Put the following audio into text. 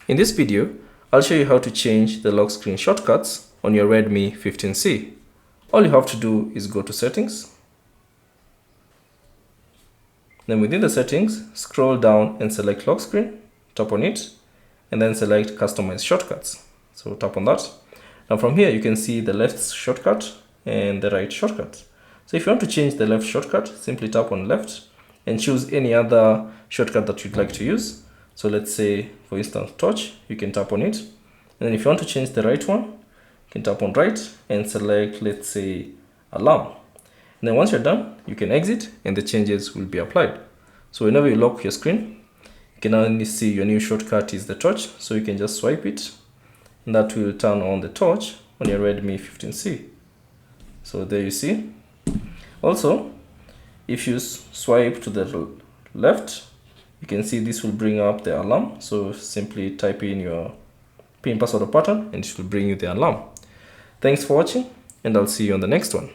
In this video, I'll show you how to change the lock screen shortcuts on your Redmi 15C. All you have to do is go to Settings. Then within the settings, scroll down and select lock screen, tap on it, and then select Customize Shortcuts. So tap on that. Now from here, you can see the left shortcut and the right shortcut. So if you want to change the left shortcut, simply tap on left and choose any other shortcut that you'd like to use. So let's say, for instance, torch, you can tap on it. And then if you want to change the right one, you can tap on right and select, let's say, alarm. And then once you're done, you can exit and the changes will be applied. So whenever you lock your screen, you can only see your new shortcut is the torch. So you can just swipe it and that will turn on the torch on your Redmi 15C. So there you see. Also, if you swipe to the left, you can see this will bring up the alarm. So simply type in your PIN, password, or pattern and it will bring you the alarm. Thanks for watching and I'll see you on the next one.